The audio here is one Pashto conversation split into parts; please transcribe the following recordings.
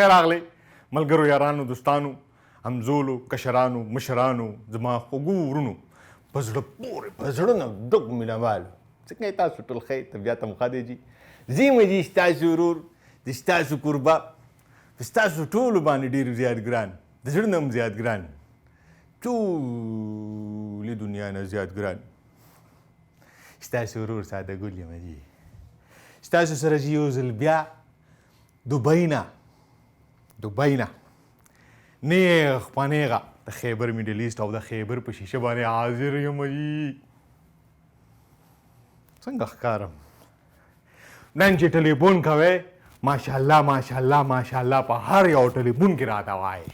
خیر راغلی ملګرو یارانو دوستانو همزولو کشرانو مشرانو زما خوږو ورونو په زړه پورې په زړه نه ډک مینهوالو څنګه یې تاسو ټول ښه طبیعت هم ښه دی جي زه یم جي ستاسو ورور د ستاسو کوربه په ستاسو ټولو باندې ډېر زیات ګران د زړه نه هم زیات ګران ټولې دنیا نه زیات ګران ستاسو ورور ساده ګل یم جي ستاسو سره چې یو ځل بیا دوبۍ نه نیغ په نیغه د خیبر میډل ایسټ او د خیبر په شیشه باندې حاضر یم جي څنګه ښکارم نن چې ټلیفون کوئ ماشاءالله ماشاءالله ماشاءالله په هر یو ټلیفون کې راته وایي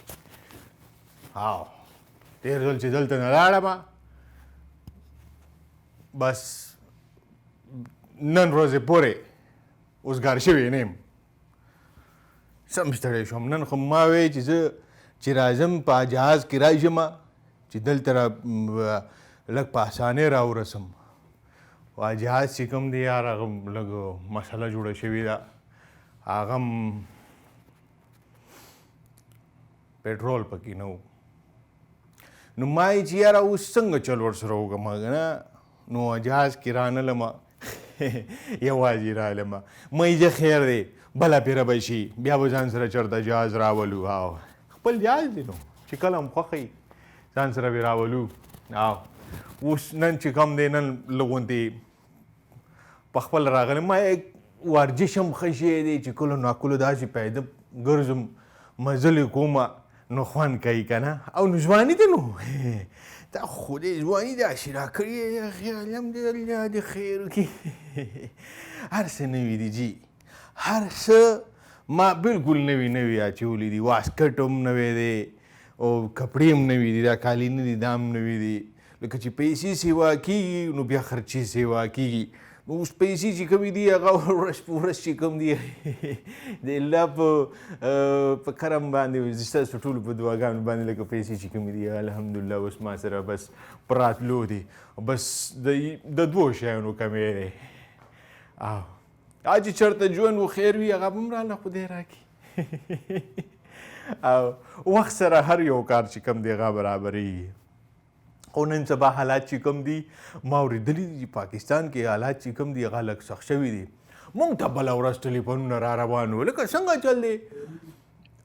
او تېر ځل چې دلته نه لاړم بس نن ورځې پورې اوسګار شوی نه یم سم ستړی شوم نن خو ما وی چې زه چې راځم په جهاز کې راشم چې دلته لږ په اسانۍ راورسم جهاز چې کوم دی یار هغه لږ مسله جوړه شوې ده هغه هم پټرول پکې نه و نو ما یې چې یاره اوس څنګه چل ورسره وکړم که نه نو جهاز کې رانلم یوازې رالم مې زه خیر دی بله پیره به شي بیا به ځان سره چېرته جهاز راولو او خپل جهاز دی نو چې کله هم خوښوي ځان سره به راولو او اوس نن چې کوم دی نن لږ غوندې په خپل راغلی ما ورزش هم ښه شی دی چې کله ناکله داسې پیاده ګرځم مزلې کومه نو خوند کوي که نه او نو ځواني ده نو دا خدای ځواني داسې راکړې الحمدلله د خیر وکړي هر څه نوي دي جي هر څه ما بلکل نوي اچولی دي واسکټ هم نوی دی او کپړې هم نوي دي دا کالینې دي دا هم نوي دي لکه چې پیسې سیوا کېږي نو بیا خرچې سیوا کېږي نو اوس پیسې چې کومې دي هغه ورځ په ورځ چې کوم دي د الله په کرم باندې ستاسو ټولو په دعاګانو باندې لکه پیسې چې کومې دي الحمدلله اوس ما سره بس په راتلو دي بس د دوو شیانو کمی دی او چې چېرته ژوند و خیر وي هغه به هم راله خدای راکړي او وخت سره هر یو کار چې کوم دی هغه برابرېږي خو نن سبا حالات چې کوم دي ما اورېدلي دي چې پاکستان کې حالات چې کوم دي هغه لږ سخت شوي دي مونږ ته بله ورځ ټلیفونونه را روان وو لکه څنګه چل دی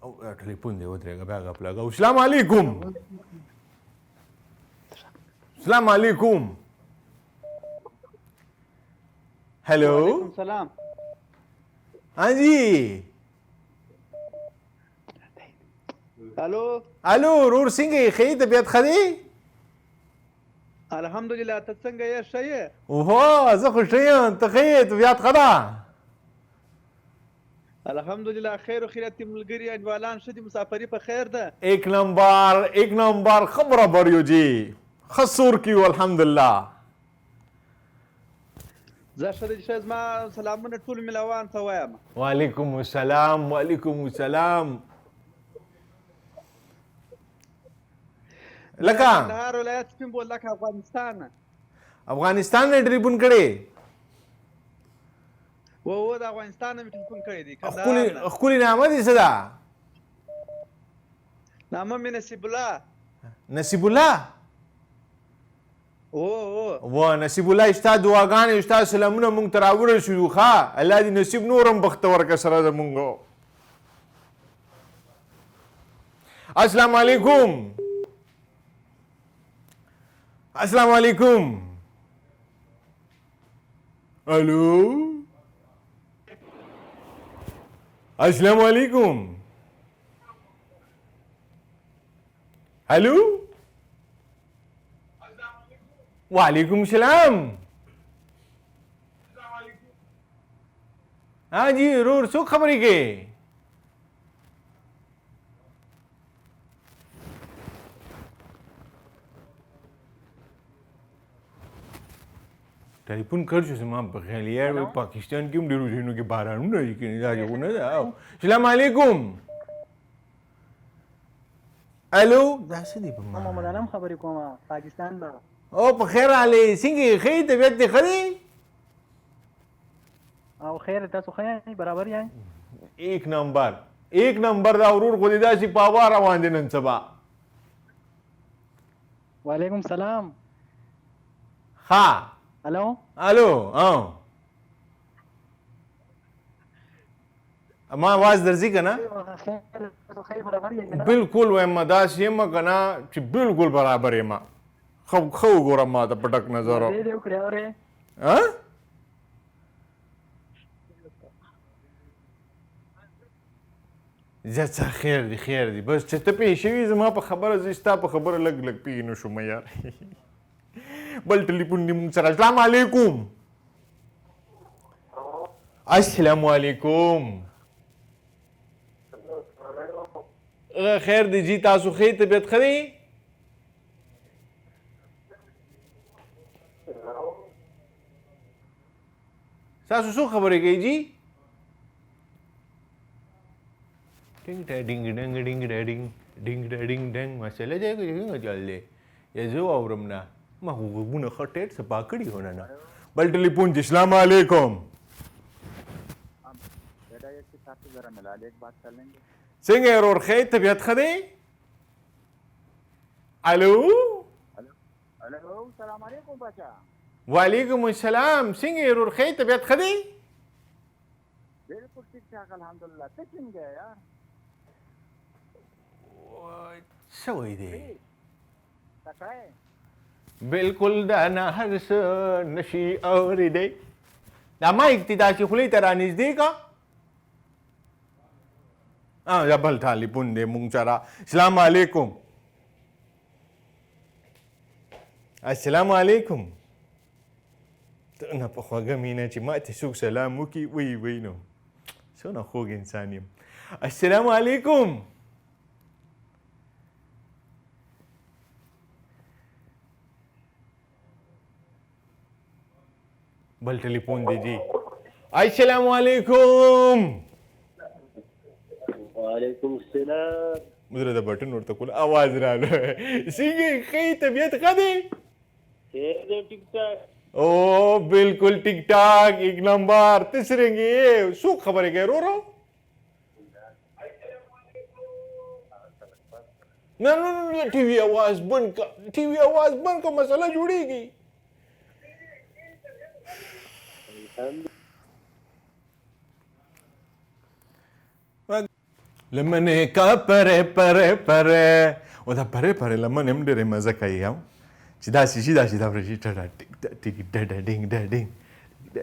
او ټلیفون دی ودرېږه بیا غپ لګوو السلام علیکم السلام علیکم हेलो वालेकुम सलाम हाँ जी हेलो الو رور څنګه یې ښه طبیعت ښه دی الحمدلله ته څنګه یې ښه یې اوهو زه خو ښه یم ته ښه یې طبیعت ښه ده الحمدلله خیر و خیریت ملګري انډیوالان ښه دي مسافري په خیر ده ایک نمبر ښه برابر یو جي ښه سور کیو الحمدلله زه ښه دی ښه زما سلامونه ټولو ملاوان ته وایم وعلیکم السلام لکه کندهار ولایت سپین بولدک افغانستان افغانستان نه ټلیفون کړی و د افغانستان نه مې ټلیفون کړی دی ښکلې نامه دې څه ده نامه مې نصیب الله و نصیب الله ستا دعاګانې ستا سلامونه مونږ ته راورسېدو ښه الله دې نصیب نور هم بختور کړه سره زمونږ السلام علیکم الو السلام علیکم الو وعلیکم السلام हाँ जी रोर सो खबरी के टेलीफोन कर जो समा बखेल यार पाकिस्तान के हम डेरू जेनु के बाहर आनु नहीं कि नहीं जाके वो ना जाओ सलाम अलैकुम الو دا څه دی په ما محمد علم خبرې کومه پاکستان نه او په خیر علي څنګه ښه طبیعت دې ښه دی او خیر تاسو ښه یاست برابر یاست ایک نمبر एक नंबर دا ورور خو دې داسې په هوا روان دي نن سبا. وعلیکم سلام. ها الو الو ما आवाज درځي که نه؟ خیر برابر یې که نه؟ بالکل وایم داسې یم که نه چې بالکل برابر یم. ښه وګوره ما ته په ډک نظر. دې وکړې اورې زه څه خیر دی بس چې ته پوه شوي زما په خبره زه ستا په خبره لږ پوه نه شوم یار. بل ټلیفون دی مونږ سره. السلام علیکم. السلام علیکم. خیر دی جی تاسو ښه طبیعت ښه دی؟ تاسو څو خبرې کوي جی؟ ډینګ ډا ډینګ ډنګ ډینګ ډا ډینګ ډینګ ډا ډینګ ډنګ مسله دی که څنګه چل دی؟ یا زه واورم نه ما خو غوږونه ښه ټیټ صفا کړي هو نه. بل ټلیفون دی. السلام علیکم. څنګه یې ورور ښه طبیعت ښه دی؟ الو السلام علیکم بچا. وعلیکم السلام. څنګه یې ورور ښه طبیعت ښه دی؟ بالکل ٹھیک ٹھاک الحمدلله. ته څنګه یې یار؟ څه وایي دی؟ تکړه بالکل دا نه هر څه نشي اورېدی. دا مایک دې داسې خولې ته رانږدې که؟ دا بل ټلیفون دی مونږ سره. السلام علیکم. السلام علیکم. ته نه په خوږه مینه چې ما ته څوک سلام وکړي وی نو څونه خوږ انسان یم. السلام علیکم. بل ټلیفون دی جی. السلام علیکم. وعلیکم السلام. مدره د بټن ورته کول आवाज رااله. څنګه ښه طبیعت ښه دی؟ خیر دی ټیک ټاک. او بالکل ټیک ټاک ایک نمبر. ته څرنګه یې؟ څوک خبرې کوي ورورو؟ نه ټي وي आवाज بند کړه. ټي وي आवाज بند کړه مسله جوړیږي. لمنې کا پرې او دا پرې لمن هم ډېرې مزه کوي چې داسې شي داسې دا ورشي ټیکي ډډه ډینګ ډا ډینګ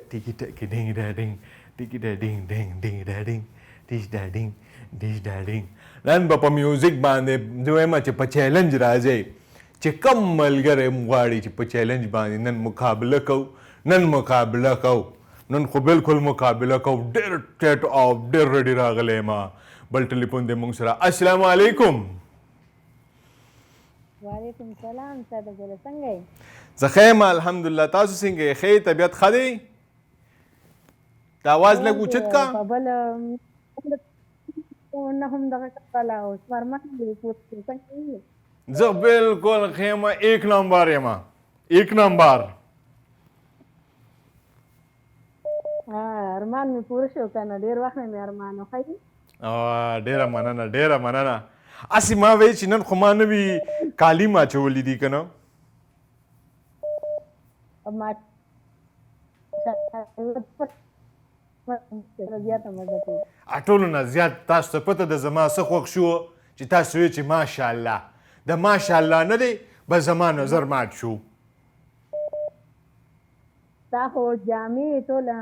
ټیکي ټکي ډینګ ډا ډینګ ټیکي ډا ډینګ ډینګ ډینګ ډا ډینګ ډیش ډا ډینګ ډیش ډا ډینګ. نن به په میوزیک باندې زه وایم چې په چیلنج راځئ چې کم ملګری م غواړي چې په چیلنج باندې نن مقابله کوو. نن خو بالکل مقابله کوو. ډېر ټیټ او ډېر ریډي راغلی ما. بل ټلیفون دی مونږ سره. السلام علیکم. وعلیکم السلام. ساده ګله څنګه یې؟ زه ښه یم الحمدلله. تاسو څنګه یې؟ ښه طبیعت ښه دی؟ د اواز لږ اوچت کا. په بل نه هم دغه کړله اوس فرمان دی څنګه یې؟ زه بالکل ښه یم. ایک نمبر یم. ایک نمبر. ارمان مې پوره شو که نه؟ ډېر وخت مې ارمان وښایي. ډېره مننه. هسې ما وایي چې نن خو ما نوي کالي ما اچولي دي که نه؟ ټولو نه زیات تاسو ته پته ده زما څه خوښ شو چې تاسو وایئ چې ماشاءالله. د ماشاءالله نه دی بس زما نظر مات شو. تا خو جامې ټوله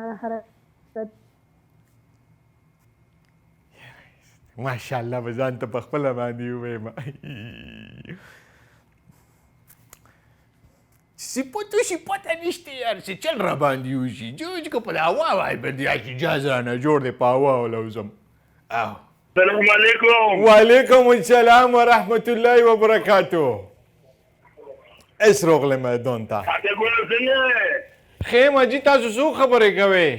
ماشاءالله به ځان ته په خپله باندې ووایم. پته نشته یار چې چل را باندې وشي. جوج که په هوا وای باندې چې جاز رانه جوړ دی په هوا ولوزم. السلام علیکم. وعلیکم السلام ورحمة الله وبرکاتو. اس روغلی میدان ته. ساده ګله څنګه یې؟ ښه یم حاجي. تاسو څوک خبرې کوئ؟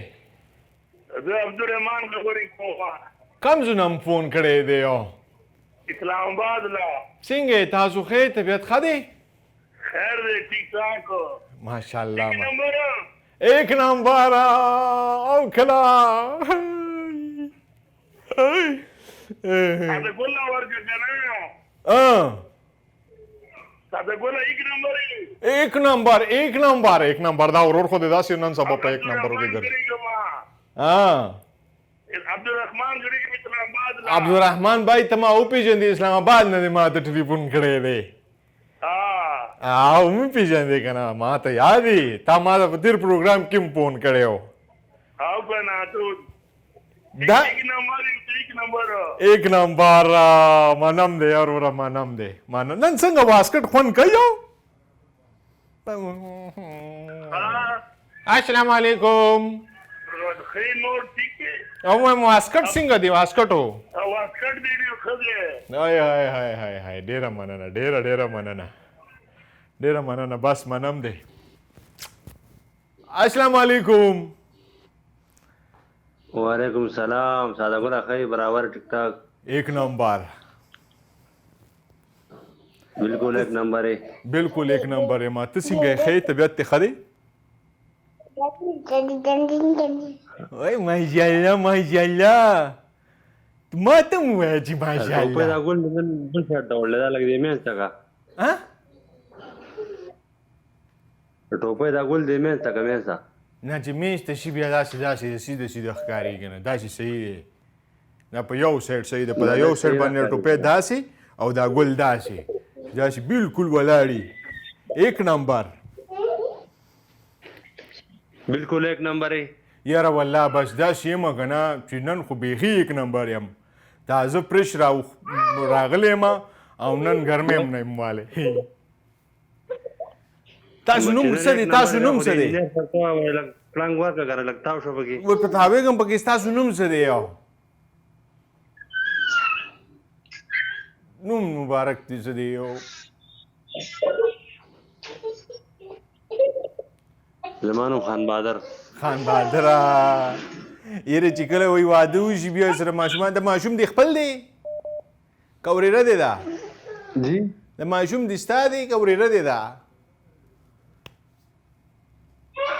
زه عبدالرحمان خبرې کوم. کوم ځای نه م فون کړی دی؟ اسلام آباد لا. څنګه یې؟ تاسو ښه طبیعت ښه دی؟ خیر دی ټیک ټاک. ماشاءالله. ایک نمبر. ایک نمبر. او کلا साधा गोला वर्ग करा साधा गोला एक नंबर دا ورور خو دې داسې نن سبا په 1 نمبر کې ګرځي عبدالرحمن غړي کې اسلام آباد عبدالرحمن بھائی ته ما وپېژندې اسلام آباد نه ما ته ټلیفون کړی دی او مې پېژندې که نه ما ته یاد وي تا ما ته په تېر پروګرام کې هم فون کړی و او که نه ته دا एक नंबर 1 نمبر منم دی وروره منم دی نن څنګه واسکټ خوند کوي السلام علیکم خیر نور ٹھیک ہے او واسکټ څنګه دی واسکټو واسکټ دی خزه هاي ډیره مننه ډیره مننه بس منم دی السلام علیکم وعلیکم السلام ساده ګل اخی برابر ټیک ټاک 1 نمبر بالکل 1 نمبر ہے بالکل 1 نمبر ہے ما ته څنګه خې طبيعت ته خدي وای ماشاءالله ما ته مو چې ماشاءالله په دا ګل نن بل څه ډول دا لګ دی مې څنګه ها ټوپه دا ګل دی مې څنګه مې څه نه چې میشته شي بیا داسې سیده ښکاري که نه داسې صحیح دی نه په یو سایډ صحیح دی په دا یو سایډ باندې ټوپی داسې او دا ګل داسې بالکل ولاړي 1 نمبر بالکل 1 نمبر ہے یاره والله بس داسې یم که نه چې نن خو بیخي 1 نمبر یم تازه فرش راغلی یم او نن ګرمۍ هم نه یم والی تاسو نوم څه دی پلانګ ورکړه کنه لګ تاو شو پکې ورته تاویږم پکې ستاسو نوم څه دی یو نوم مبارک دی څه دی یو زما نوم خان بهادر یاره چې کله وایي واده وشي بیا سره ماشومان د ماشوم دی خپل دی که ورېره دی دا جی د ماشوم دی ستا دی که ورېره دی دا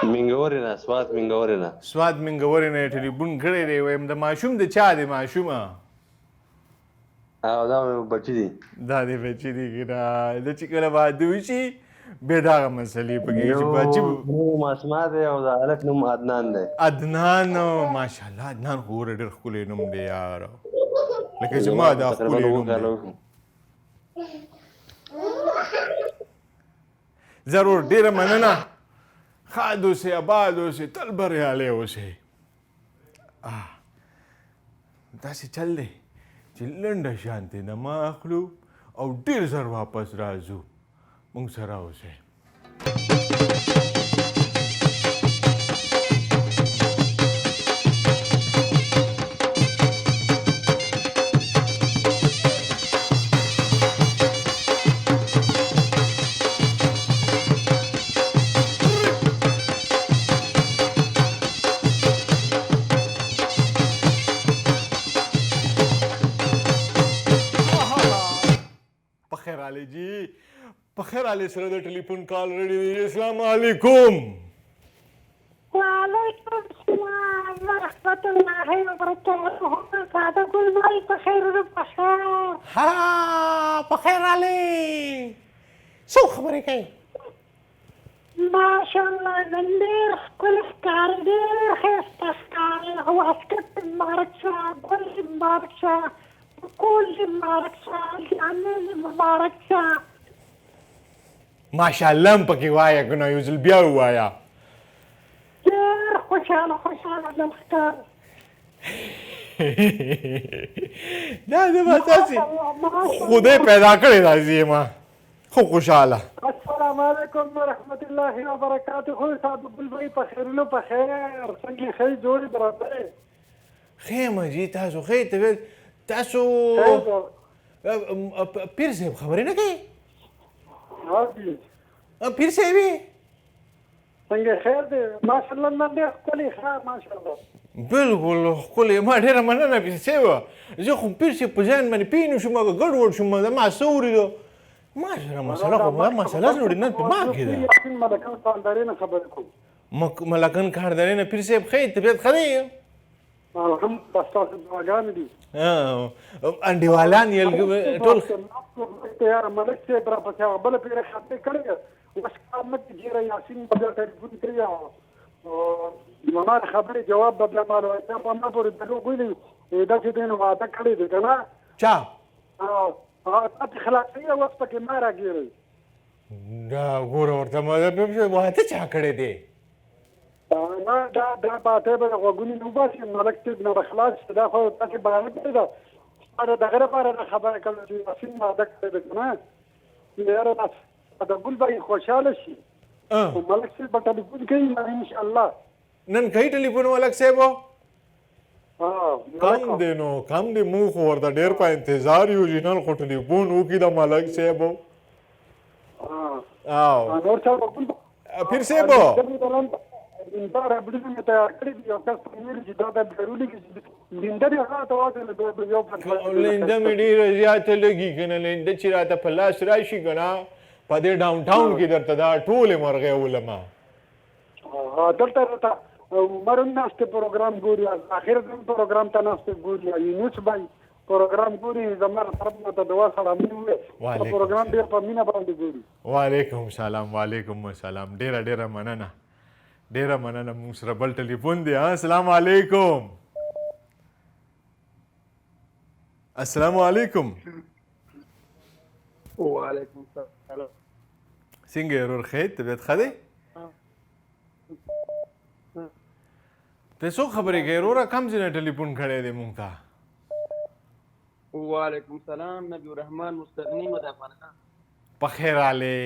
منګورینه سواد منګورینه ټلیفون کړی دی وایم د ماشوم د چا دی ماشومه او دا بچی دی دا دی بچی دی که نه د چې کله واده وشي بیا دغه مسلې پکې چې بچي نوم اسما دی او دا هلک نوم عدنان دی عدنان ماشاءالله عدنان خو ګوره ډېر ښکلی نوم دی یاره لکه زما دا ښکلی نوم دی ضرور ډېره مننه ښاد اوسئ آباد اوسئ تل بریالی اوسئ داسې چل دی چې لنډه شانتې دمه اخلو او ډېر زر واپس راځو مونږ سره اوسئ پخیر علی سره د ټلیفون کال ریډي دی السلام علیکم وعلیکم السلام ورحمت الله وبرکاته ساده ګل بھائی پخیر ها پخیر علی څو خبرې کوي ماشاءالله نن ډېر ښکلی ښکاري ډېر ښایسته ښکاري واسکټ مبارک شه ګل مبارک شه کول مبارک شه جامې مبارک شه ماشاءالله هم پکې وایه که نه یو ځل بیا ووایه ډېر خوشحاله ځم ښکاري دا زما داسې خدای پیدا کړی داسې یم خو خوشحاله السلام علیکم ورحمت الله وبرکاته ساده ګل بھائی پخیرونه پخیر څنګه ښې جوړې برابرې ښه یم جي تاسو ښه طبیعت تاسو پیر صاحب خبرې نه کوي پیر صاحب یې څنګه خیر دی ماشاءالله نن ډېر ښکلی ښه ماشاءالله بالکل ښکلی ما ډېره مننه پیر صاحب زه خو پیر صاحب په ځان باندې پوه نه شوم هغه ګډوډ شوم ما څه ولیدو ما سره مسله خو مسله زړه نن په ما کې ده ملکن کارداري نه خبرې کوم ملکن کارداري نه پیر صاحب ښه طبیعت ښه دی الحمدلله ستاسو دعاګانې دي. انډیوالان یې ټول یاره ملک صاحب را پسې هغه بله پیره خطې کړې ده، اوس کار نه کوي. ډېره یاسین به بیا ټلیفون کوي او زما د خبرې جواب به بیا مال وایي. دا په ما پورې دروغ ویلي داسې دی نو واده کړی دی که نه. چا تا پې خلاصوي او اوس پکې ما راګېروي. دا ګوره ورته واده چا کړی دی؟ نه دا باتی به د غوږونې نه وباسي، ملک صاحب نه به خلاص شي. دا خو تاسې بیانه کړې ده. ستا د دغه لپاره دا خبره کړله چې یاسین واده کړی دی که نه. یاره د ګل به یې خوشحاله شي. ملک صاحب به ټلیفون کوي انشاءالله. نن کوي ټلیفون ملک صاحب؟ کم دی نو کم دی، موږ خو ورته ډېر په انتظار یو چې نن خو ټلیفون وکړي د ملک صاحب. نور چا به پیر صاحب دا ربړونه مې تیار کړي دي. یو کس ته مې ویلي چې دا به ضروري کې لینده دې هغه ته واچوله یو لینده مې ډېره زیاته لګي که نه. لینده چې راته په لاس راشي که نه په دې ډاون ټاون کې درته دا ټولې مرغۍ ولمه. دلته راته مرون ناستې پروګرام ګوري، اخر دم پروګرام ته ناستې ګوري، یونس بای پروګرام ګوري. زما طرف نه ته دعا سره مې وویل پروګرام ډېر په مینه باندې ګوري. وعلیکم السلام. وعلیکم السلام. ډېره مننه. ډېره مننه. موږ سره بل ټلیفون دی. السلام علیکم. السلام علیکم. وعلیکم السلام. څنګه یې ورور خیر؟ طبیعت ښه دی؟ ته څو خبرې کوې وروره؟ کم ځای نه ټلیفون کړی دی موږ ته. وعلیکم السلام. نبی الرحمن مستغنیم د افغانستان. په خیر راغلې.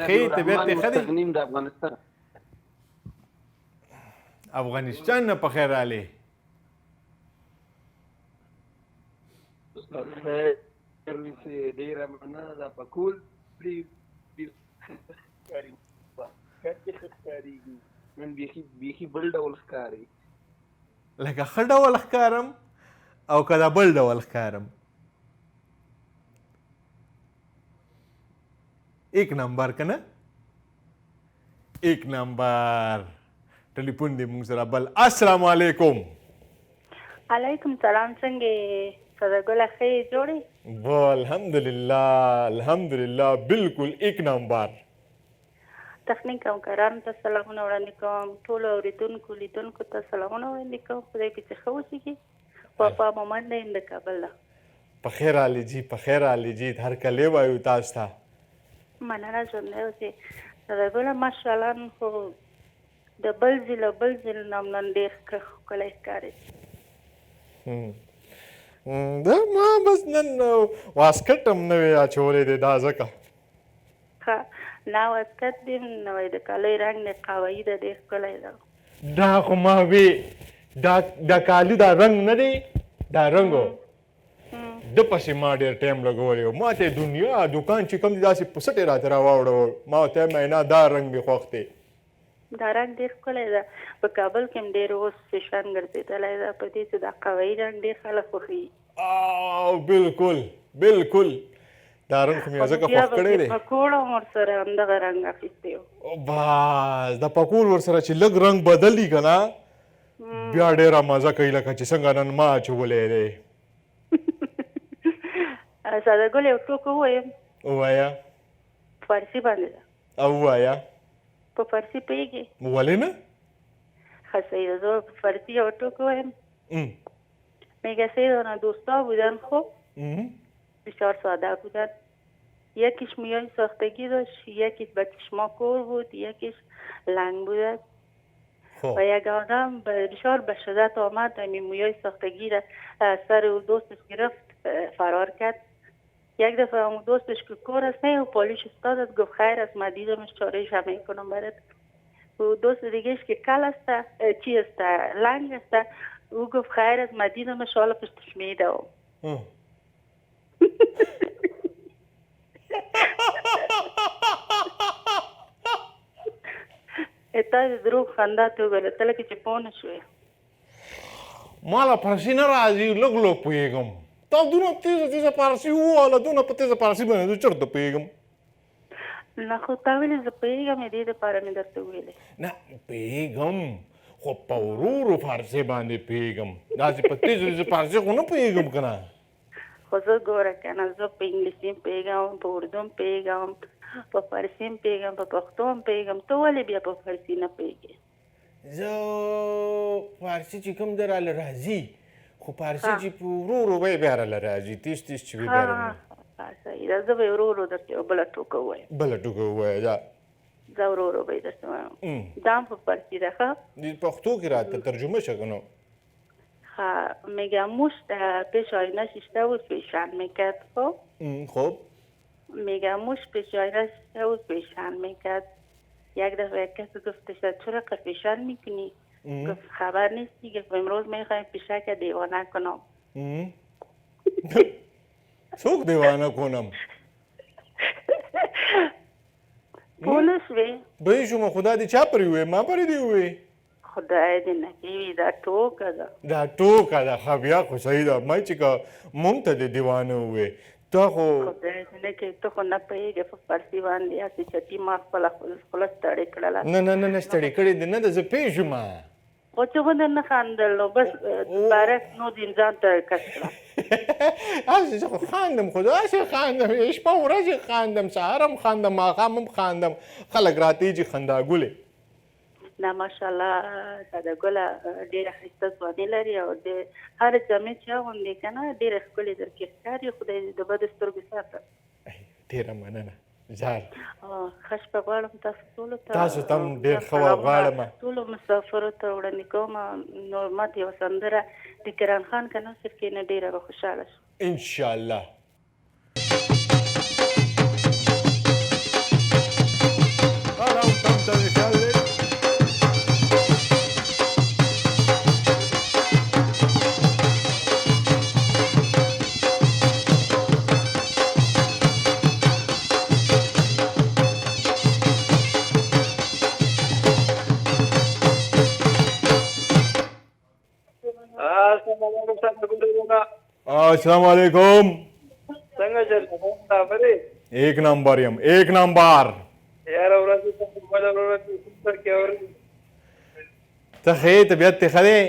ښې طبیعت دې ښه دی؟ مستغنیم د افغانستان. افغانستان نه په خیر راغلې. ډېره مننه. دا پکول ښکارېږي نن بیخي بل ډول ښکاري. لکه ښه ډول ښکارم او که دا بل ډول ښکارم؟ ایک نمبر که نه؟ ایک نمبر. ټلیفون دی موږ سره بل. السلام علیکم. علیکم سلام. څنګه صدګله ښې جوړې؟ الحمدلله الحمدلله بالکل ایک نمبر. تخنیک همکارانو ته سلامونه وړاندې کوم. ټولو اورېدونکو لیدونکو ته سلامونه وړاندې کوم. خدای پې چې ښه وسیږي. وفا مومند یم د کابل نه. په خیر راغلې جي. په خیر راغلې جي. هرکلی وایو تاسو ته. مننه. ژوندی اوسې صدګله. ماشاءالله نن خو د بل ځای له بل ځای نه نن ډېر ښکلی ښکاري. دا ما بس نن واسکټ هم نوی اچولی دی دا ځکه. ښه نه واسکټ دې نوی د کالی رنګ دی قهوهیي ده ډېر ښکلی ده. دا خو ما وی دا کالي دا رنګ نه دی دا رنګو د پسې ما ډېر ټایم لګولی و. ما ته دنیا دوکان چې کوم دی داسې په سټې راته راواوړول. ما ورته ویل نه دا رنګ مې خوښ دی. دا رنګ ډېر ښکلی ده. په کابل کې هم ډېر اوس فیشن ګرځېدلی ده په دې چې دا قهوهیي رنګ ډېر خلک خوښوي. بالکل بالکل. دا رنګ خو مې ځکه خوښ کړی دی. پکوړ هم ورسره همدغه رنګ اخیستی و. بس د پکول ورسره چې لږ رنګ بدلي که نه بیا ډېره مزه کوي لکه چې څنګه نن ما اچولی دی. ساده ګل یو ټوک ووایم. ووایه. فارسي باندې ده. او ووایه. په فارسي پوهېږې؟ ولې نه؟ ښه صحیح ده. زه په فارسی یو ټوک ووایم. میگه دوستا بودن خب بسیار ساده بودن. یکیش مویای ساختگی داشت، یکیش به چشما کور بود، یکیش لنگ بود و یک آدم بسیار به شدت آمد همین مویای ساختگی را سر او دوستش گرفت فرار کرد. یک دفعه اون دوستش که کور است نه و پالیش استاد گفت خیر است من دیدمش چارهش هم میکنم برات. و دوست دیگهش که کل است چی است لنگ است او گفت خیر است من دیدمش حالا پشتش میدم. اتا دروغ خندا ته ویل تل کې چې پونه شوې مالا فارسی نه راځي لږ لږ پوهېږم. تا دونه تیزه فارسي وواله دونه په تیزه فارسي باندې زه چېرته پوهېږم. نه خو تا ویلې زه پوهېږم دې دپاره مې درته ویلې. نه پوهېږم خو په ورو فارسي باندې پوهېږم داسې په تیز زه فارسي خو نه پوهېږم که نه خو زه ګوره که نه زه په انګلیسي هم پوهېږم په اردو هم پوهېږم په فارسي هم پوهېږم په پښتو هم پوهېږم ته ولې بیا په فارسي نه پوهېږې زه فارسي چې کوم دی راله راځي خو فارسي چې په ورو به یې بیا راله راځي تیز چې وي بیا صحیح ده زه به یې ورو ورو درته یو بله ټوکه ووایم بله ټوکه ووایه دا زه ورو ورو به یې درته وایم دا هم په فارسي ده ښه پښتو کې راته ترجمه شه که نه میگم مشت پیش آینه شیشته بود پیشن میکرد خب خب میگم مشت پیش آینه شیشته بود پیشن میکرد یک دفعه کسی گفتش چرا پیشن میکنی گفت خبر نیستی گفت امروز میخوایم پیشک دیوانه کنم څوک دیوانه کنم پولش وی به شما خدا دې چا پرې وې ما پرې دی وې خدای دې نکوي دا ټوکه ده دا ټوکه ده ښه بیا خو صحیح ده ما چې که مونږ ته دې دیوانه وې ته خو خدای دې نکوي ته خو نه پوهېږې په فارسي باندې هسې چټي ما خپله خوله ستړې کړله نه ستړې کړې دې نه ده زه پوه شوم خو چې خو نه خندل نو بس بارک نو دین ځان ته کش کړه هسې زه خو خاندم خو داسې خاندم شپه ورځې خاندم سهار هم خاندم ماښام هم خاندم خلک راته یې چې خنداګلې نه ماشاءالله ساده ګله ډېره ښایسته ځواني لري او د هر جامې چې اغوندې که نه ډېره ښکلې درکې ښکاري خدای دې د بدو سترګو ساته ډېره مننه زار ښه شپه غواړم تاسو ټولو ته تاسو ته هم ډېر ښه غواړم ټولو مسافرو ته وړاندې کوم نو ماته یوه سندره د کران خان که نصر کې نه ډېره به خوشحاله شم انشاءالله السلام علیکم څنګه چل خبرې ایک نمبر یم ایک نمبر یار ورځې ته ورځې کې اورې ته ښې طبیعت دې ښه دی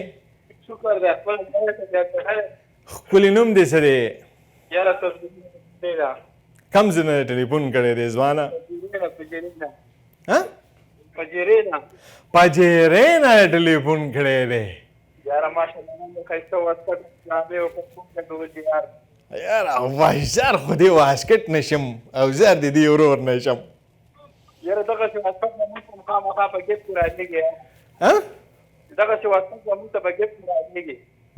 شکر دی خپل طبیعت ښه دی ښکلي نوم دې څه دی یاره ته دی دا کم ځای نه ټلیفون کړی دی ځوانه پجیرې نه ټلیفون کړی دی یاره ماشاءالله ښایسته واسکټ جامې او کوم څه یار یاره وای زار خو دې واسکټ نشم او زار دې دې ورور نشم یاره دغه چې واسکټ موږ کوم خامخا په ګیفټ کې راځيږي دغه چې واسکټ موږ ته په ګیفټ کې راځيږي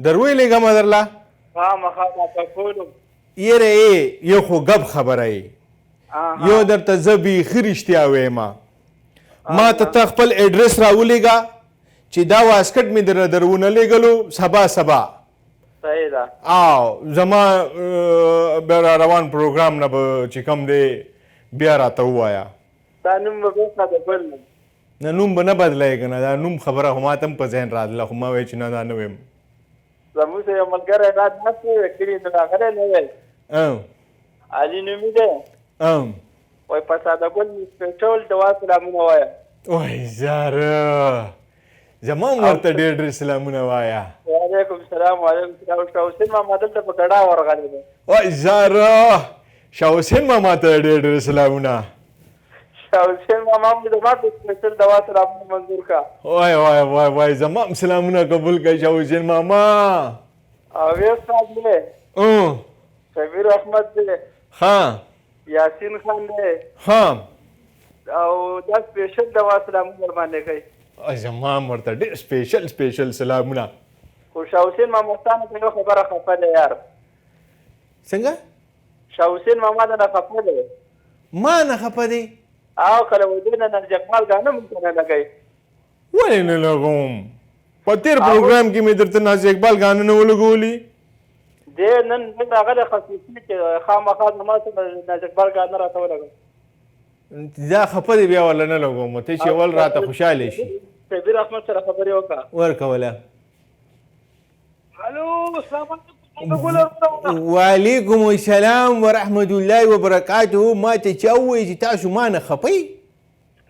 دروي لګم درلا خامخا په کولو یره یو خو غب خبره یو درته زبي خريشتیا وایم ما ته خپل اډرس راولېګا چې دا واسکټ مې درونه لګلو سبا صحیح ده او زما روان پروګرام نه چې کوم دی بیا راته ووایه دا نوم به بېرته د بل نه نوم به نه بدلوې که نه دا نوم خبره خو ما ته هم په ذهن راتله خو ما وایي چې نه دا نه ویم زموږ سره یو ملګری دا ناست دی کلي نو راغلی نه وی علي نومي دی وایي په ساده ګل مې سپېچول جواب سلامونه وایه وای زاره زما هم ورته ډېر ډېر سلامونه وایه وعلیکم السلام وعلیکم السلام شاه حسین ماما دلته په ګډا ورغلی دی وای زاره شاه حسین ماما ته ډېر ډېر سلامونه شاه حسین ماما هم زما د سپېشل دوا سلامونه منظور کا وای وای وای وای زما هم سلامونه قبول کړه شاه حسین ماما او ویس صاحب دی شبیر احمد دی ها یاسین خان دی ها او دا سپېشل دوا سلامونه ورباندې کوي زما هم ورته ډېر سپېشل سلامونه خو شاه حسین ماما ستانه ته یو خبره خفه دی یار څنګه شاه حسین ماما ته نه خفه دی ما نه خفه دی او کله ودې نه نرجک مال ګانه مونږ نه لګوي ولې نه لګوم په تېر پروګرام کې مې درته ناز اقبال ګانه نه ولګولي دی نن هغه خصوصي چې خامخا زما سره ناز اقبال ګانه راته ولګوي دا خفه دی بیا ولا نه لګوم ته چې ول راته خوشاله شي شبیر احمد سره خبرې وکړه ورکوله الو السلام علیکم وعلیکم السلام ورحمة الله وبرکاته ما ته چا ووایي چې تاسو ما نه خفئ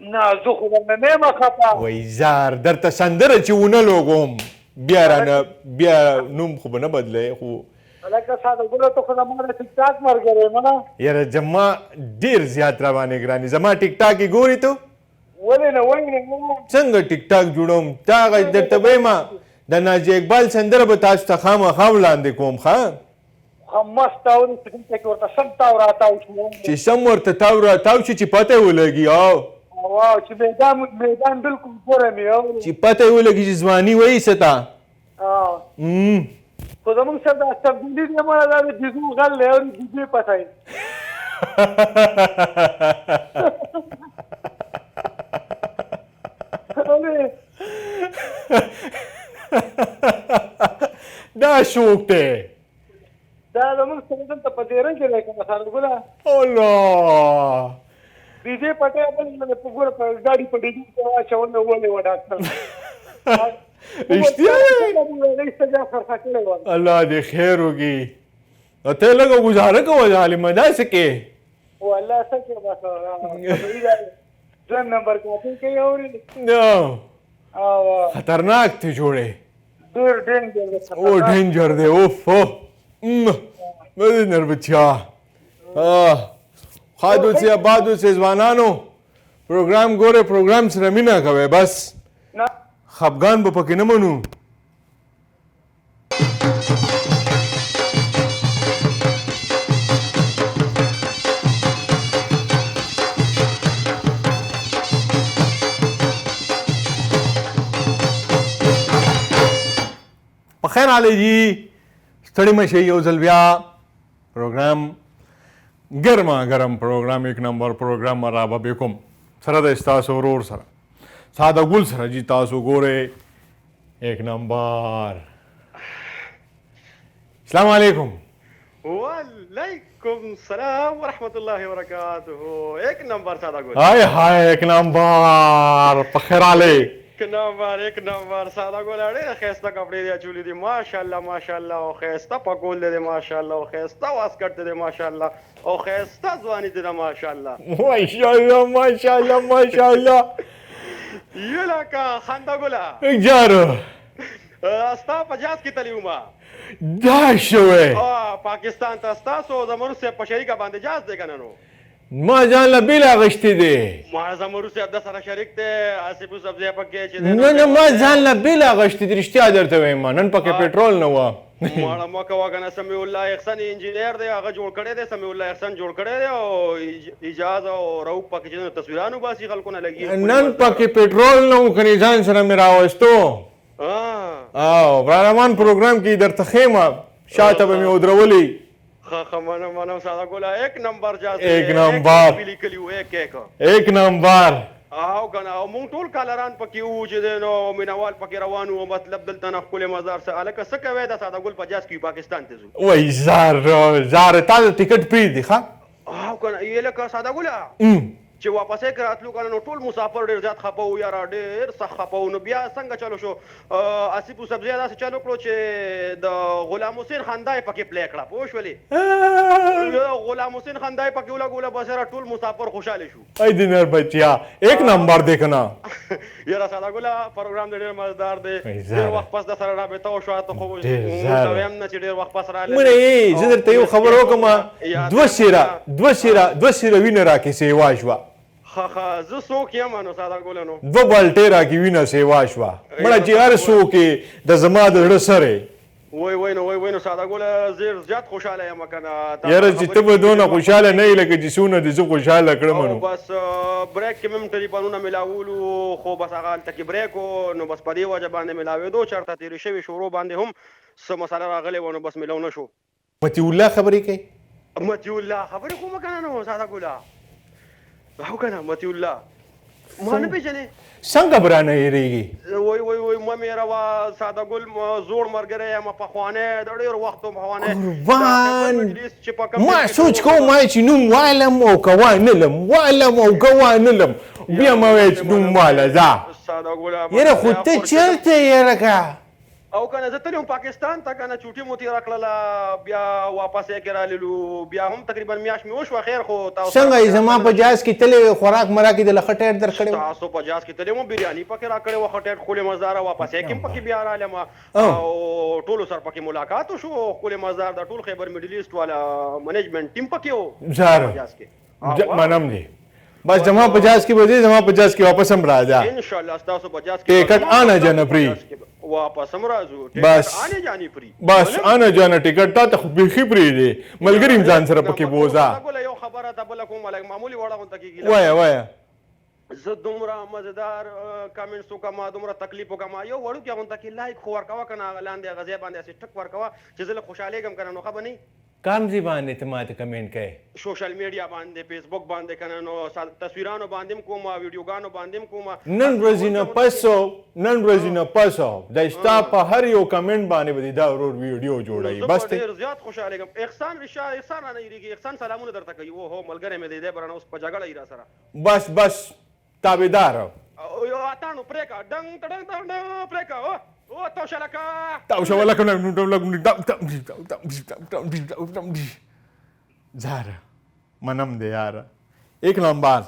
نه زه خو درنه نه یم خفه وای زار درته سندره چې ونه لوګوم بیا رانه بیا نوم خو به نه بدلوې خو لکه ساده ګله ته خو زما د ټیک ټاک ملګری یم نه یاره زما ډېر زیات را باندې ګرانې زما ټیک ټاک یې ګورې ته ولې نه ولې نه څنګه ټیک ټاک جوړوم تا هغه درته وایم د ناجیه اقبال سندره به تاسو ته خامخا وړاندې کوم ښه مست اوري چې کې ورته سم تاو راتاو شو چې سم ورته تاو راتاو شي چې پته یې ولګي واو چې میدان بالکل پوره مې اوري چې پته یې ولګي چې ځواني وایسته تا خو زمونږ سره دا تبدیلي دی مړه دا د جیزو غل دی اوري جیزې پته دا شوق دی دا زمونږ سره دلته په دیرن کې دی که نه سارګله الله ډیجې پټه بل په ګوره په ګاډي په ډیجې کې واچول مې ولې و ډاکټر رښتیا الله دې خیر وکړي ته لږه ګزاره کوه ظالمه داسې کې والله څه کې بس دویم نمبر کاپي کوي اوري خطرناک ته جوړې ډېر ډینجر او ډینجر دی اوف مدې نربچیا خادو سي آبادو سي ځوانانو پروګرام ګوره پروګرام سره مینه کوئ بس خفګان به پکې نه منو په خیر علی جی ستړي مه شئ یو ځل بیا پروګرام ګرما ګرم پروګرام ایک نمبر پروګرام مرحبا بکم سره د ستاسو ورور سره ساده ګل سره جی تاسو ګورئ ایک نمبر السلام علیکم وعلیکم السلام ورحمۃ اللہ وبرکاتہ ایک نمبر ساده ګل هاي هاي ایک نمبر په خیر علی ایک نمبر ساده ګل اړه خسته کپڑے دی چولی دی ماشاءالله او خسته پکول دی ماشاءالله او خسته واسکټ دی ماشاءالله او خسته ځواني دی ماشاءالله ماشاءالله یو لکه خنده ګله جارو ستا په جاز کې تللی وم دا شوی پاکستان ته ستاسو زمرو صاحب په شریکه باندې جاز دی که نه نو ما ځان له بیل اغوښتی دی ما زمرو صاحب د سره شریک دی آصف صفزی پکې چې نه ما ځان له بیل اغوښتی دی رښتیا درته وایم نن پکې پټرول نه وه ماړه مه کوه که نه سمیع الله احسن انجینیر دی هغه جوړ کړی دی سمیع الله احسن جوړ کړی دی او ایجاز او رؤف پکې چې تصویران وباسي خلکو نه لګي نن پکې پټرول نه و کنې ځان سره مې راوستو او برادرمان پروګرام کې درته ښیم شاته به مې ودرولي منم ساده ګله ایک نمبر جاز ایک نمبر لیکلي و ایک نمبر او کنه او مونږ ټول کالران پکې وو چې دی نو مینوال پکې روان وو مطلب دلته نه ښکلی مزار څه هلکه څه کوی دا ساده ګل په جاز کې پاکستان ته ځو وای زار تا د ټکټ پرېږدي ښه او کنه یې لکه ساده ګله چې واپسې که راتلو کنه نو ټول مسافر ډېر زیات خفه وو یاره ډېر سخت خفه وو نو بیا څنګه چلو شو آصف صفزی داسې چلو کړو چې د غلام حسین خندا یې پکې پلی کړه پوه شولې غلام حسین خندا یې پکې ولګوله بس یاره ټول مسافر خوشحاله شو ای دینر بچیا ایک نمبر دی که نه یاره ساده ګله پروګرام د ډېر مزدار دی ډېر وخت پس د سره رابطه وشوه ته خو موږ ته ویم نه چې ډېر وخت پس راغلی مړې زه درته یو خبر وکړم دوه سیره وینه راکې سیوا شوه زه څوک یم نو ساده ګله نو دوه بالټې راکې وینه سیوا شوه مړه چې هر څوک یې د زما د زړه سره وای نو ساده ګله زه زیات خوشحاله یم که نه یاره چې ته به دونه خوشحاله نه یې لکه چې څونه دې زه خوشحاله کړم نو بس بریک کې مې ټلیفونونه میلاولو خو بس هغه هلته کې بریک و نو بس په دې وجه باندې میلاوېدو چېرته تېرې شوي شورو باندې هم څه مسله راغلی وه نو بس میلاو نه شو مطیع الله خبرې کوي مطیع الله خبرې کومه که نه نو ساده ګله او که نه مطیع الله ما نه پېژنې څنګه به رانه هېرېږي وای مه مې روه ساده ګل زوړ ملګری یم پخوانی د ډېر وختو پخوانی قربان ما سوچ کوم وایي چې نوم والم او که وانلم والم او که وانلم بیا مه وایه چې نوم واله ځه ساده ګله یاره خو ته چېرته یې لکه او کنه زه تلم پاکستان ته کنه چوټي موتی راکړله بیا واپس یې کې راللو بیا هم تقریبا میاشت مې وشوه خیر خو تاسو څنګه یې زما په جهاز کې تلې خوراک مراکې د لښه ټیټ درکړی و تاسو په جهاز کې تللی وم بریاني پکې راکړې وه ښه ټیټ ښکلې مزداره واپس یې کې هم پکې بیا رالم او ټولو سره پکې ملاقات وشو ښکلې مزدار د ټول خیبر میډل ایسټ والا منیجمنټ ټیم پکې و زاره جهاز کې منم دی بس زما په جهاز کې به ځې زما په جهاز کې واپس هم راځه انشاءالله ستاسو په جهاز کې ټیکټ آنا جانا فری واپس هم راځو بس ټیکټ آنے جانی فری بس آنا جانا ټیکټ تا ته خو بیخي پرې دی ملګري هم ځان سره پکې بوځه یو خبره ته بله کوم لږ معمولي وړه غونته کېږي وایه وایه زه دومره مزیدار کامنټس وکړم دومره تکلیف وکړم یو وړوکې غونته کې لایک خو ورکوه که نه هغه لاندې هغه ځای باندې هسې ټک ورکوه چې زه لږ خوشحالېږم که نه نو ښه به نه کام ځای باندې ته ماته کمنټ کوې سوشل میډیا باندې فیسبوک باندې که نه نو تصویرانو باندې هم کوم ویډیوګانو باندې هم کوم نن ورځې نه پسو د ستا په هر یو کمنټ باندې به دا ورور ویډیو جوړوي بس زه ډېر زیات خوشحالېږم احسان رانه هېرېږي احسان سلامونه درته کوي اوهو ملګری مې دی دی به رانه اوس په جګړه یي را سره بس تابعدار یو اتاڼو پرېکه ډنګ ټډنګ ډنګ پرېکه او توشه لکه توشه زاره منم دی یاره ایک نمبر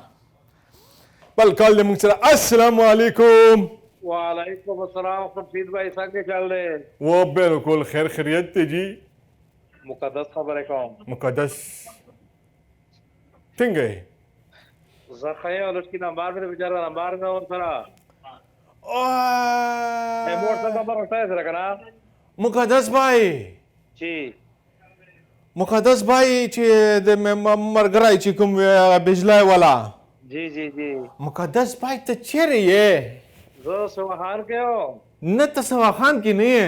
بل کال دی موږ سره السلام علیکم وعلیکم السلام خورشید بھائی څنګه چل رہے وہ بالکل خیر خیریت ته جی مقدس خبره کوم مقدس څنګه زه خیر ولسکی نمبر مې بیچاره نمبر مې اور سره موټر څنګه نمبر ورته سره کنه مقدس بھائی مقدس بھائی چې د مرګرای چې کوم بجلی والا جی مقدس بھائی ته چیرې یې زه سواخان کې یم نه ته سواخان کې نه یې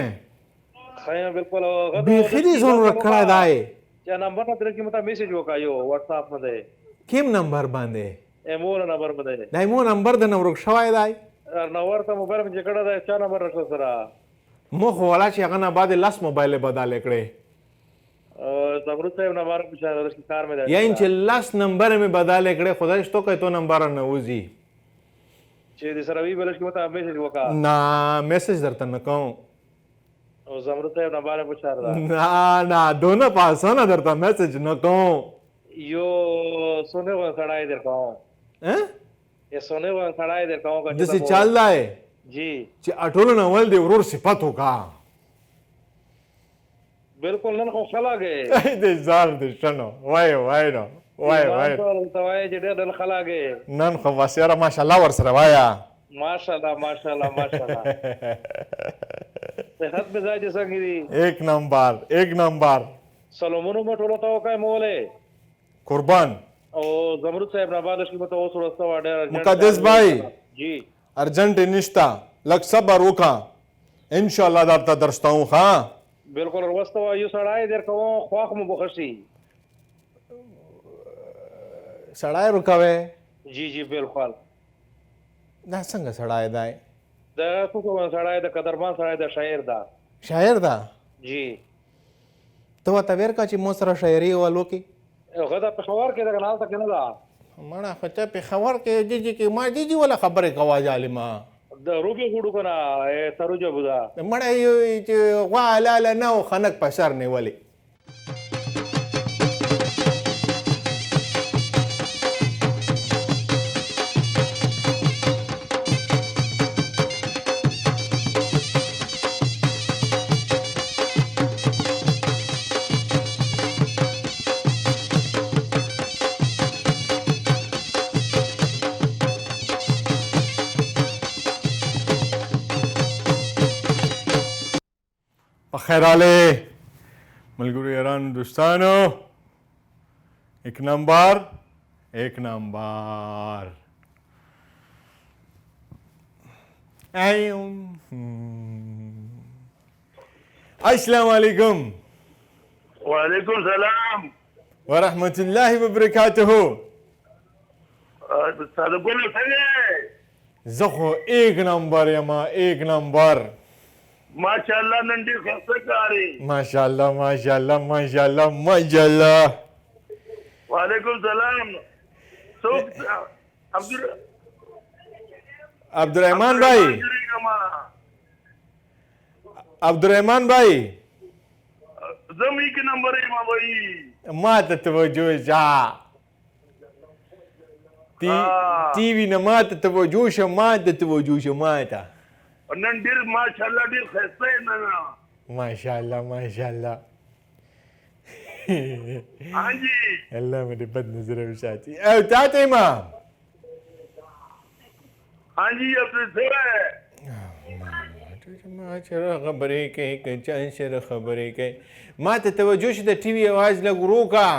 خیر بالکل بیخي دې ځون ورک کړی دی چې نمبر نه درکې مته میسج وکړه یو واتساپ باندې کوم نمبر باندې ایمو نمبر باندې دا ایمو نمبر د نه ورک شوی دی نو ورته موبایل مې چې کړی دی چا نمبر راکړه سره مو خو والا چې هغه نه بعد لس موبایل بدل کړې زمرود صاحب نمبر پوښتنه درکې کار مې دی یعنی چې لس نمبر مې بدل کړې خدای شتو کوي تو نمبر نه وځي چې د سره وی بلش کې مته میسج وکړه نه میسج درته نه کوم او زمرود صاحب نمبر پوښتنه نه دونه پاسونه درته میسج نه کوم یو سونه و سړای درکاو یہ سونے و سړای درکاو دسی چل دی جی چې اټولو نه ول دی ورور صفت وکا بالکل نن خو خلا گئے دې زار دې شنو وای نو وای توای چې ډېر خلا گئے نن خو واسره ماشاءالله ور سره وایا ماشاءالله صحت مزاج څنګه دی ایک نمبر سلامونو مټولو ته وکای موله قربان او زمرود صاحب نبادش کې مته اوس ورسته وړه مقدس بھائی جی ارجنٹ نشتا لک صبر وکا انشاءالله درته درستاو ها بالکل ورسته یو سړای درکو خواخ مو بخشي سړای رکاوه جی بالکل دا څنګه سړای دی دا کوم سړای د قدرمان سړای د شاعر دا جی ته وته ورکا چې مو سره شاعري ولو کې غدا په خبر کې دا نه تا کنه دا مړه خچا په خبر کې جی کې ما جی ولا خبره کوا ظالما د روبي غوډو کنه تروجه بودا مړه یو چې وا لا نو خنک پسر نه ولي خیراله ملګرو یارانو دوستانو ایک نمبر السلام علیکم وعلیکم السلام ورحمة الله وبرکاته ساده ګل څنګه زه خو ایک نمبر یما ایک نمبر ماشاءالله نن ډېر ښایسته ښکارې ماشاءالله وعلیکم السلام څوک عبدالرحمن بھائی عبدالرحمن بھائی زمین کے نمبر ہے بھائی ما ته توجه شه ټي وي نه ما ته توجه شه ما ته توجه شه ما ته نن ډیر ماشاءالله ډیر ښایسته نه ماشاءالله ماشاءالله ہاں جی الله مې دې بد نظر وساتي او تا ته امام ہاں جی اب سے ما سره خبرې کوي که چا سره خبرې کوي ما ته توجه شه د ټي وي اواز لږ ورو کا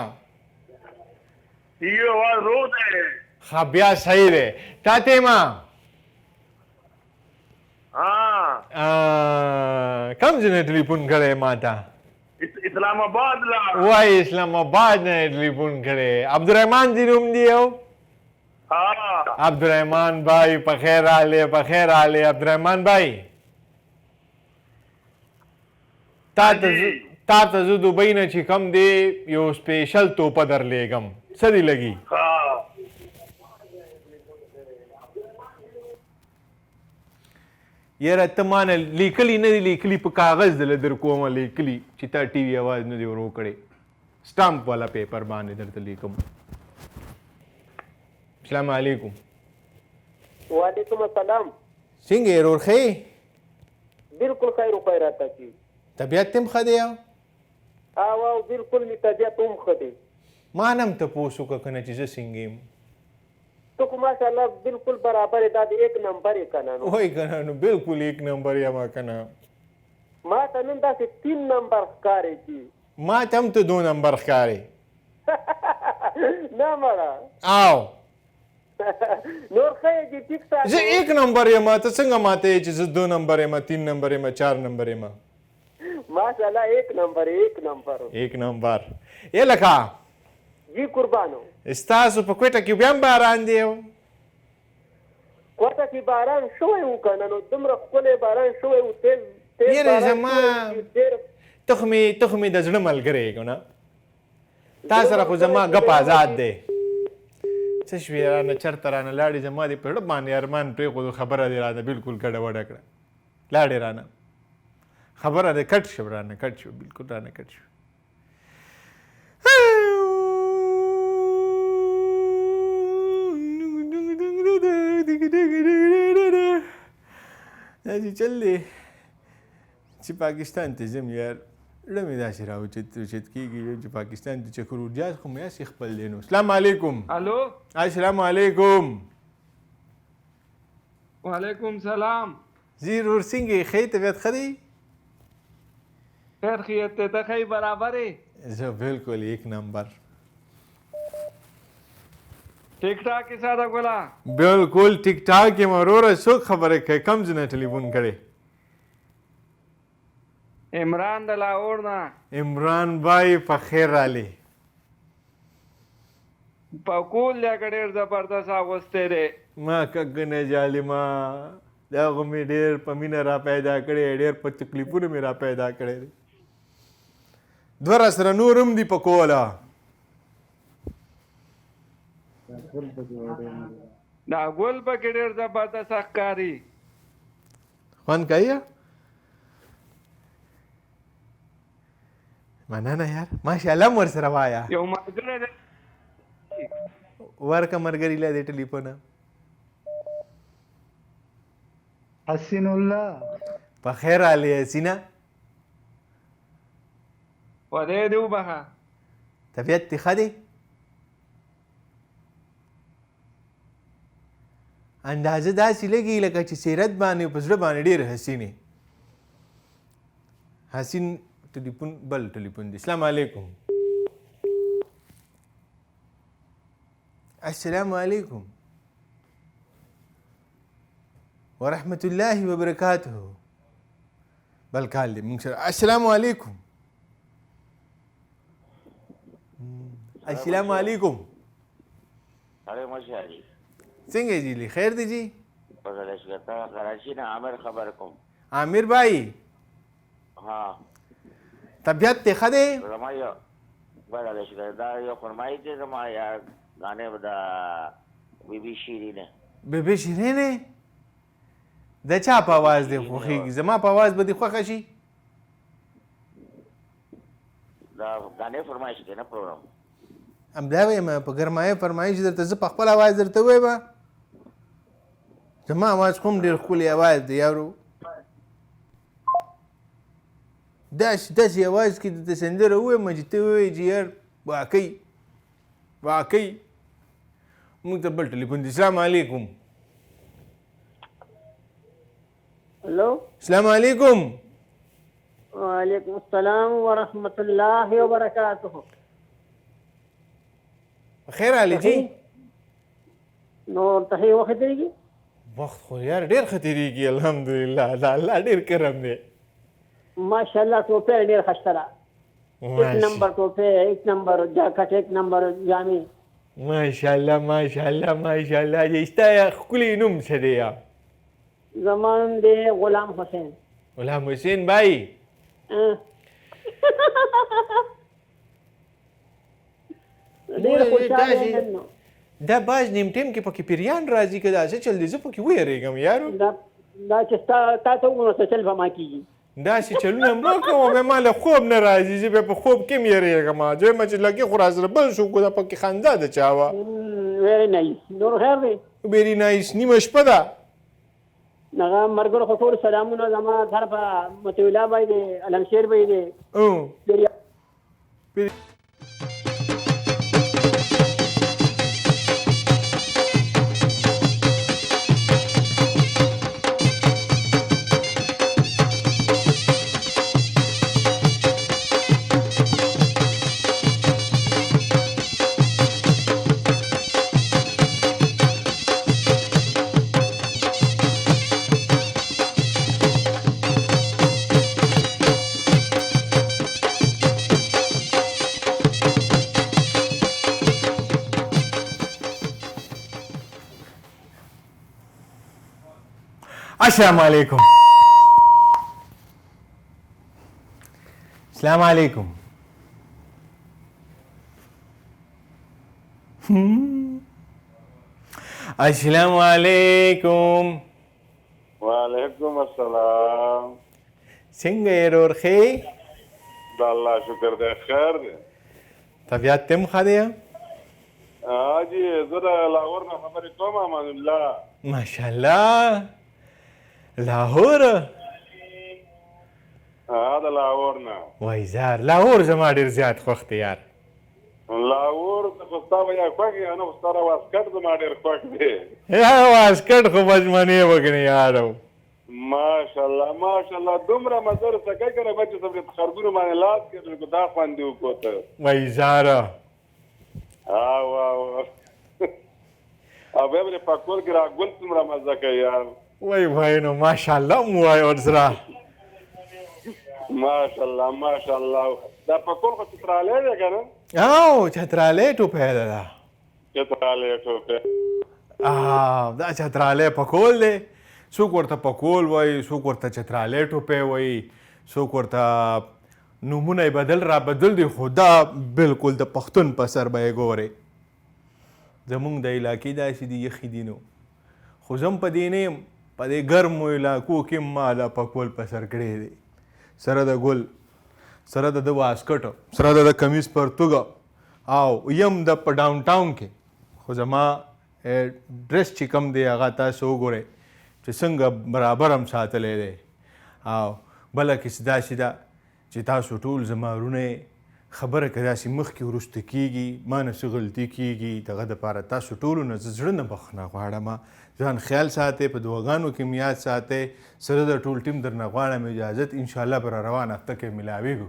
یہ آواز رو دے ښه بیا صحیح دی تا ته امام کوم ځای نه ټلیفون کړی ما ته اسلام آباد لا وای اسلام آباد نه ټلیفون کړی عبدالرحمن جی نوم دی یو عبدالرحمن بھائی په خیر راغلی په خیر راغلی عبدالرحمن بھائی تا ته زه دوبۍ نه چې کوم دی یو سپیشل توپه درلیږم څه دې لګي یاره ته ما نه لیکلي نه دي لیکلي په کاغذ دله در کومه لیکلي چې تا ټي وي اواز نه دی ورو کړی سټامپ والا پیپر باندې درته لیکم السلام علیکم وعلیکم السلام څنګه یې ورور ښې بالکل خیر و خیرات کی طبیعت تم ښه دی او بالکل می طبیعت هم ښه دی ما نه هم تپوس وکړه که نه چې زه څنګه یم تو خو ماشاءالله بالکل برابر دا د ایک نمبر یې که نه وای که نه نو بالکل ایک نمبر یم که نه ما ته نن داسې 3 نمبر ښکارې چې ما ته هم ته 2 نمبر ښکارې نه مړه او نور ښه یې چې ټیک ساته زه ایک نمبر یم ته څنګه ماته یې چې زه 2 نمبر یم 3 نمبر یم 4 نمبر یم ماشاءالله ایک نمبر ایک نمبر یې لکه جی قربانو ستاسو په کوټه کې بیا هم باران دی کوټه کې باران شوی و که نه نو دومره ښکلی باران شوی و تیز یاره زما ته خو مې د زړه ملګری یې که نه تا سره خو زما ګپ آزاد دی څه شوې رانه چېرته رانه لاړې زما دې په زړه باندې ارمان پرېښودو خبره دې رانه بلکل ګډوډه کړه لاړې رانه خبره دې کټ شو رانه کټ شو بلکل رانه کټ شو داسې چل دی چې پاکستان ته ځم یار زړه مې داسې راوچت کېږي چې پاکستان ته چکر ورجاز خو مې هسې خپل دی نو السلام علیکم الو السلام علیکم وعلیکم سلام زی ورور څنګه ښه طبیعت ښه دی خیر خیریت ته ته ښه برابر یې زه بالکل ایک نمبر ټیک ټاک یې ساده ګله بالکل ټیک ټاک یم وروره څوک خبرې کوي کوم ځای نه ټلیفون کړی عمران د لاهور نه عمران بھائی په خیر رالی پکول لکه ډېر زبردست اغوستی دی ما کږنه ظالمه دا خو مې ډېر په مینه را پیدا کړی ډېر په تکلیفونو مې را پیدا کړی دی دوه راسره نور هم دي په کوله دا ګل پکې ډېر زبردست ښکاري خوند کوي مننه یار ماشاءالله مور سره وایا یو ملګری دی ورکه ملګري له دې ټلیفونه حسین الله په خیر رالی حسینه خدای دې وبخه طبیعت دې ښه دی اندازه داسې لګي لکه چې سیرت باندې په زړه باندې ډېر حسینې حسین ټلیفون بل ټلیفون دی السلام علیکم السلام علیکم ورحمة الله وبرکاته بل کال دی موږ سره السلام علیکم السلام علیکم څنګه جی لی خیر دی جی کراچی نه عامر خبر کوم عامر بھائی ها طبیعت ته ښه دی زما یو بله شکر دا یو فرمایي چې زما یا غانې به د بیبي شیرینه بیبي شیرینه د چا په اواز دی خوښېږي زما په اواز به دې خوښه شي गाने फरमाइश کې نه پروګرام همدا وایم په ګرمایه فرمایش درته زه په خپل اواز درته وایم زما اواز خو هم ډېر ښکلی اواز دی یارو داسې اواز کې درته سندره ووایم چې ته ووایې چې یار واقعي موږ ته بل ټلیفون دی السلام علیکم الو السلام علیکم وعلیکم السلام ورحمۃ اللہ وبرکاتہ خیر علی جی نور ته وخت دیږي وخت خو یار ډېر ښه تېرېږي الحمدلله دا الله ډېر کرم دی ماشاءاللہ ټوپۍ ډېر ښایسته ده ایک نمبر ټوپۍ ایک نمبر جاکټ ایک نمبر جامې ماشاءالله ماشاءالله ماشاءالله چې ستا ښکلی نوم څه دی یا زما نوم دی غلام حسین غلام حسین بھائی دا باز نیم ټیم کې پکې پیریان راځي که داسې چل دی زه پکې ویرېږم یارو دا چې تا ته وګورو څه چل به ما کېږي داسې چلونه مه کوه ما له خوب نه راځي زه بیا په خوب کې هم یېرېږم دویمه چې لګي خو راسره بل څوک دا پکې خندا ده چا وه ویری نایس نور خیر دی ویری نایس نیمه شپه ده هغه ملګرو خو ټول سلامونه زما طرفه متولا بای دی علمشیر بای دی السلام علیکم السلام علیکم السلام علیکم وعلیکم السلام څنګه یې ورور ښې د الله شکر دی خیر دی طبیعت تم ښه دی حاجي زه د لاهور نه خبرې کوم امان الله ماشاءالله لاهور د لاهور نه وای زار لاهور زما ډېر زیات خوښ دی یار لاهور خو ستا به یا خوښ یا نه خو ستا واسکټ زما ډېر خوښ دی واسکټ خو بس منې وکړې یارو ماشاءالله ماشاءالله دومره مزه رسه کوي که نه بچې صبرې په خرګونو باندې لاس کېږي دا خوند دې وکړو ته وای زاره او بیا به دې پکول کې راګل څومره مزه کوي یار وای وای نو ماشاءالله مو وای ورسره ماشاءالله ماشاءالله دا پکول خو چترالی دی که نه او چترالی ټوپی ده دا چترالی ټوپی دا چترالی پکول دی څوک ورته پکول وایي څوک ورته چترالی ټوپی وایي څوک ورته نومونه یې بدل را بدل دي خو دا بلکل د پښتون په سر به یې ګورې زمونږ د علاقې داسې دي یخي دي نو خو زه هم په دې نه یم په دې ګرمو علاقو کې ما دا پکول په سر کړی دی سره د ګل سره د واسکټ سره د کمیز پرتوګه او یم د په ډاون ټاون کې خو زما ډرس چې کم دی هغه تاسو وګورئ چې څنګه برابر هم ساتلی دی او بله کیسه داسې ده چې تاسو ټول زما وروڼه خبره که داسې مخکې وروسته کېږي ما نه څه غلطي کېږي دغه دپاره تاسو ټولو نه زه زړه نه بخښنه غواړم ځان خیال ساتئ په دعاګانو کې مې یاد ساتئ سره د ټول ټیم درنه غواړم اجازت انشاءالله به را روانه هفته کې ملاویږو